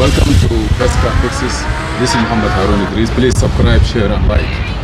Welcome to Best Car Fixes. This is Mohamed Harun Idris. Please subscribe, share and like.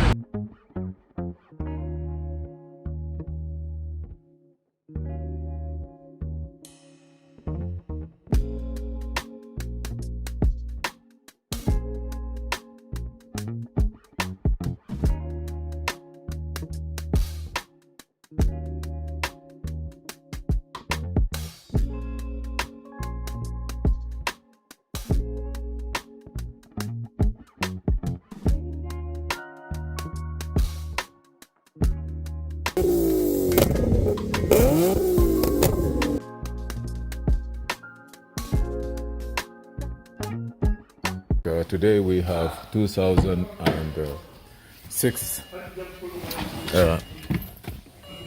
Today we have 2006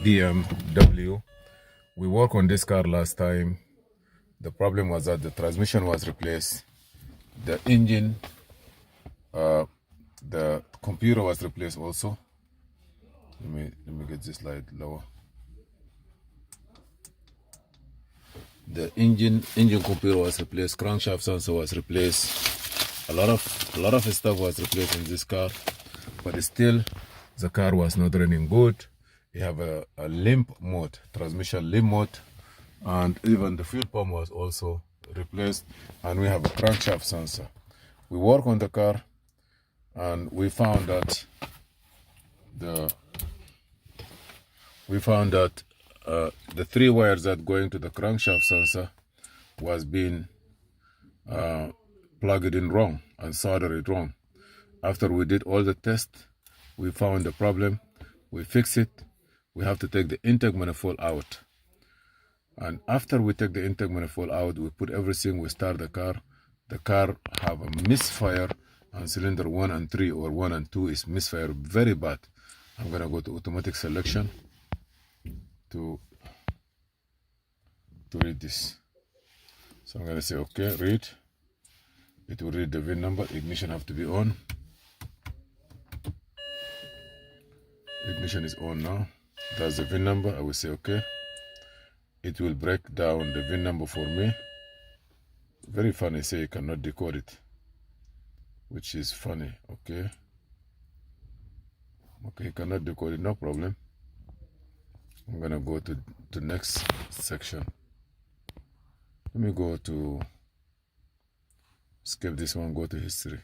BMW. We worked on this car last time. The problem was that the transmission was replaced, the engine, the computer was replaced also. Let me get this light lower. The engine computer was replaced, crankshaft sensor was replaced. A lot of stuff was replaced in this car, but still the car was not running good. You have a limp mode, transmission limp mode, and even the fuel pump was also replaced, and we have a crankshaft sensor. We work on the car and we found that the three wires that going to the crankshaft sensor was being plugged in wrong and soldered it wrong. After we did all the tests, we found the problem, we fixed it. We have to take the intake manifold out, and after we take the intake manifold out, we put everything, we start the car. The car have a misfire on cylinder 1 and 3, or 1 and 2 is misfire, very bad. I'm gonna go to automatic selection to read this. So I'm gonna say okay, read. It will read the VIN number. Ignition have to be on. Ignition is on now. That's the VIN number. I will say okay. It will break down the VIN number for me. Very funny, say you cannot decode it, which is funny. Okay, you cannot decode it, no problem. I'm gonna go to the next section. Let me go to, skip this one, go to history.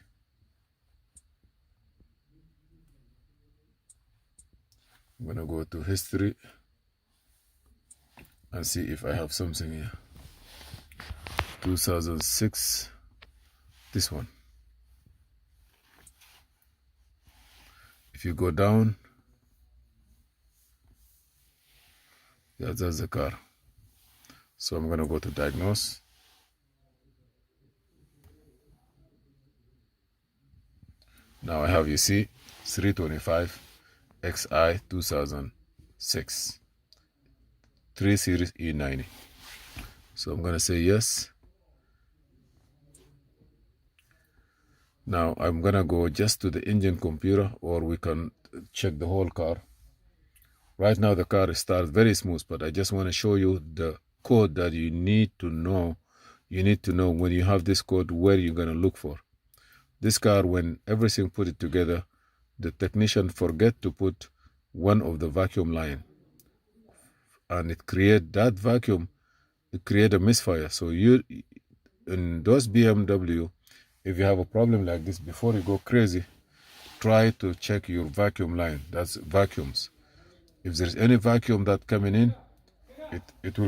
I'm gonna go to history and see if I have something here. 2006, this one. If you go down, yeah, that's the car. So I'm gonna go to diagnose. Now I have, you see, 325 XI 2006 3 Series E90. So I'm gonna say yes. Now I'm gonna go just to the engine computer, or we can check the whole car. Right now the car starts very smooth, but I just want to show you the code that you need to know. You need to know when you have this code where you're gonna look for. This car, when everything put it together, the technician forget to put one of the vacuum line, and it create that vacuum, it create a misfire. So you, in those BMW, if you have a problem like this, before you go crazy, try to check your vacuum line. That's vacuums. If there's any vacuum that coming in, it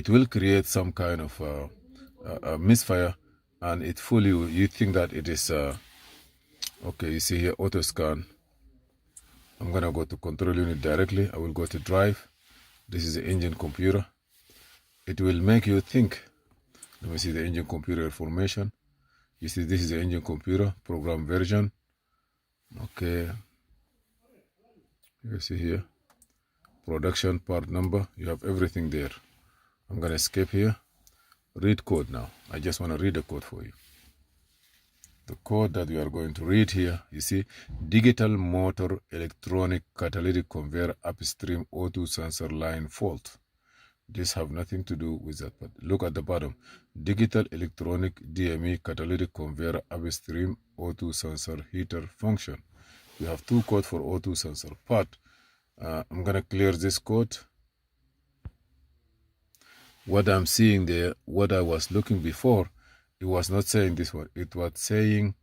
will create some kind of a misfire, and it fool you. You think that it is okay. You see here auto scan. I'm gonna go to control unit directly. I will go to drive. This is the engine computer. It will make you think. Let me see the engine computer information. You see, this is the engine computer program version. Okay, you see here production part number. You have everything there. I'm gonna escape here. Read code now. I just want to read the code for you. The code that we are going to read here, you see, digital motor electronic catalytic conveyor upstream O2 sensor line fault. This have nothing to do with that, but look at the bottom. Digital electronic DME catalytic conveyor upstream O2 sensor heater function. We have two codes for O2 sensor, but I'm gonna clear this code. What I'm seeing there, what I was looking before, it was not saying this one. It was saying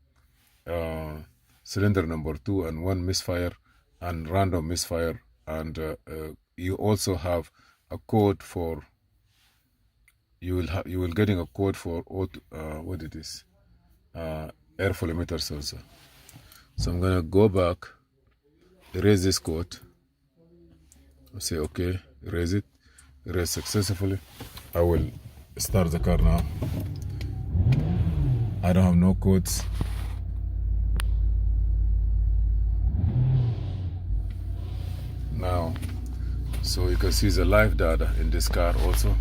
cylinder number 2 and 1 misfire and random misfire, and you also have a code for, you will getting a code for what it is, airflow emitter sensor. So I'm gonna go back, erase this code. I'll say okay, erase it, erase successfully. I will start the car now. I don't have no codes. Now, so you can see the live data in this car also.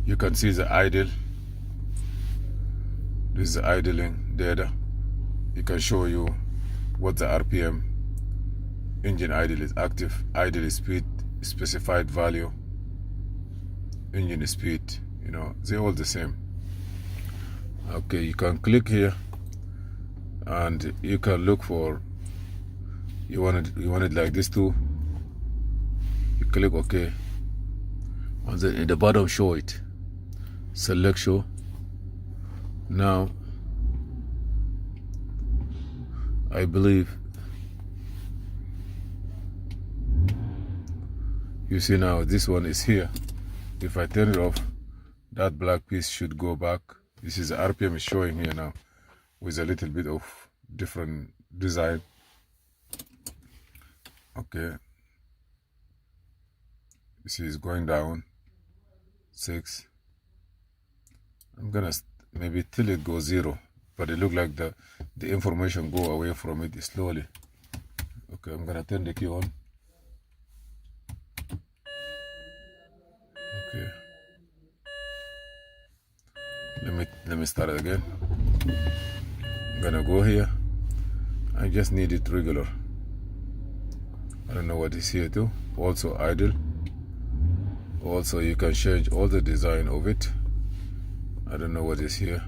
You can see the idle. This is the idling data. It can show you what the RPM, engine idle is active, idle speed, specified value, engine speed, you know, they're all the same. Okay, you can click here and you can look for, you want it like this too. You click OK, and then in the bottom show it, select show. Now I believe you see now this one is here. If I turn it off, that black piece should go back. This is the RPM is showing here now with a little bit of different design. Okay, this is going down 6. I'm gonna maybe till it goes 0, but it look like the information go away from it slowly. Okay, I'm gonna turn the key on. Okay, let me start it again. I'm gonna go here. I just need it regular. I don't know what is here too. Also idle. Also you can change all the design of it. I don't know what is here.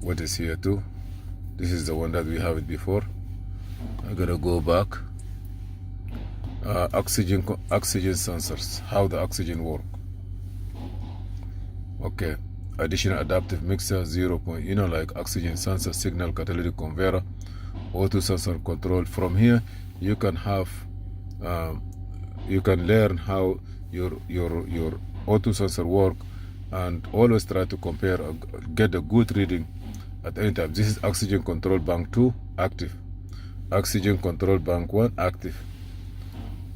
What is here too. This is the one that we have it before. I'm gonna go back. Oxygen sensors, how the oxygen work. Okay, additional adaptive mixer 0. You know, like oxygen sensor, signal catalytic conveyor, auto sensor control. From here you can have you can learn how your auto sensor work, and always try to compare, get a good reading at any time. This is oxygen control bank 2 active, oxygen control bank 1 active.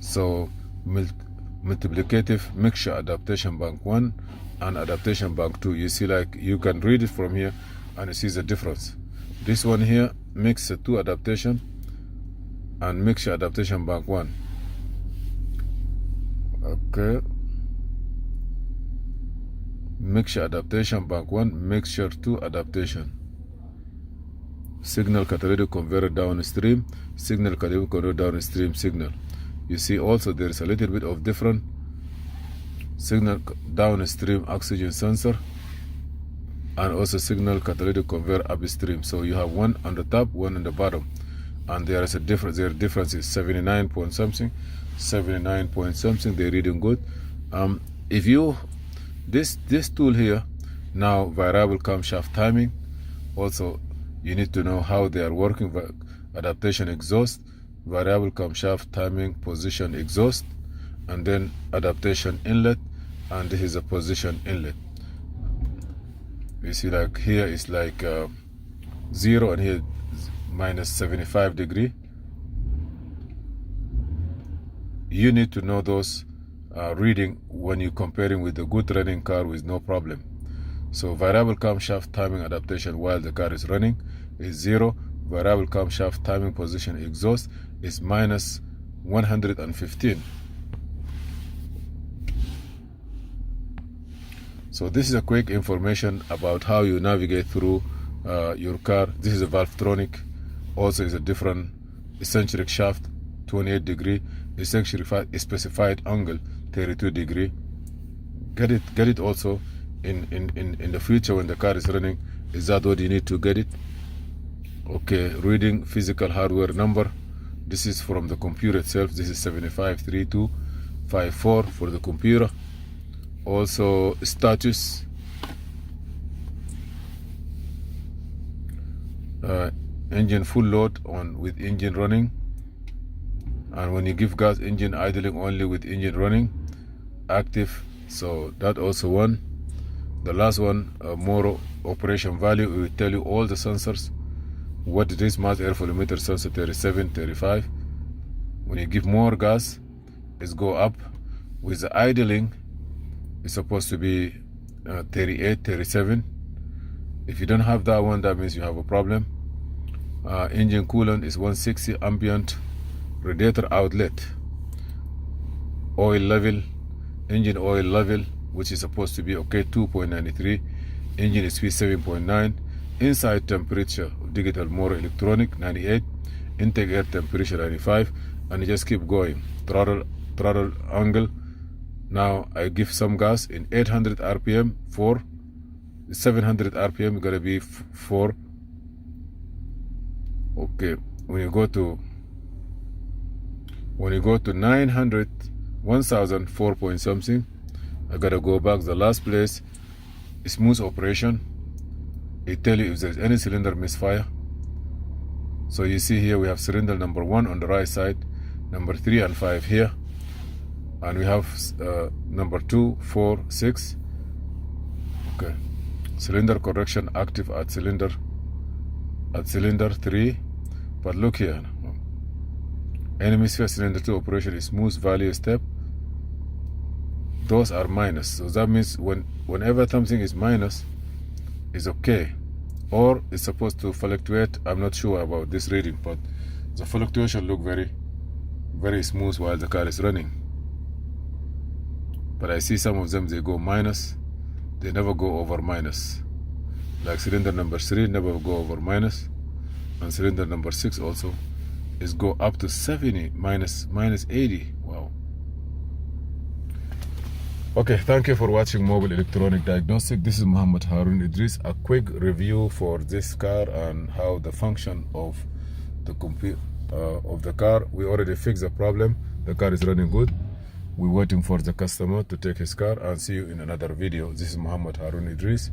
So multiplicative mixture adaptation bank 1 and adaptation bank 2. You see, like you can read it from here and you see the difference. This one here, mixture 2 adaptation and mixture adaptation bank 1. Okay, mixture adaptation bank 1, mixture 2 adaptation. Signal catalytic conveyor downstream, signal catalytic conveyor downstream signal. You see also there is a little bit of different signal downstream oxygen sensor, and also signal catalytic conveyor upstream. So you have one on the top, one on the bottom, and there is a difference. Their difference is 79 point something, 79 point something. They're reading good. If you this tool here now, variable camshaft timing. Also, you need to know how they are working. Adaptation exhaust, variable camshaft timing, position exhaust, and then adaptation inlet, and this is a position inlet. You see, like here is like 0, and here minus 75 degree. You need to know those reading when you're comparing with the good running car with no problem. So variable camshaft timing adaptation while the car is running is 0. Variable camshaft timing position exhaust is minus 115. So this is a quick information about how you navigate through your car. This is a Valvetronic, also is a different eccentric shaft, 28 degree, eccentric specified angle, 32 degree. Get it also in the future when the car is running. Is that what you need to get it? Okay, reading physical hardware number. This is from the computer itself. This is 753254 for the computer. Also status, engine full load on with engine running, and when you give gas, engine idling only with engine running, active. So that also one. The last one, more operation value, it will tell you all the sensors, what it is. Mass airflow limiter sensor 37, 35. When you give more gas, it's go up. With the idling, it's supposed to be 38, 37. If you don't have that one, that means you have a problem. Engine coolant is 160, ambient. Radiator outlet, oil level, engine oil level, which is supposed to be okay, 2.93. Engine speed 7.9. Inside temperature, digital motor electronic 98. Intake air temperature 95. And you just keep going. Throttle angle. Now I give some gas in 800 RPM for 700 RPM, gonna be 4. Okay, when you go to 900, 1000, 4 point something, I gotta go back the last place. Smooth operation. It tell you if there's any cylinder misfire. So you see here we have cylinder number 1 on the right side, number 3 and 5 here, and we have number 2, 4, 6. Okay, cylinder correction active at cylinder 3. But look here, any misfire cylinder 2 operation is smooth value step. Those are minus. So that means whenever something is minus, is okay, or it's supposed to fluctuate. I'm not sure about this reading, but the fluctuation look very, very smooth while the car is running. But I see some of them, they go minus, they never go over minus. Like cylinder number 3 never go over minus, and cylinder number 6 also is go up to 70, minus 80. Wow. Okay, thank you for watching Mobile Electronic Diagnostic. This is Mohamed Harun Idris. A quick review for this car and how the function of the car. We already fixed the problem. The car is running good. We're waiting for the customer to take his car, and see you in another video. This is Mohamed Harun Idris.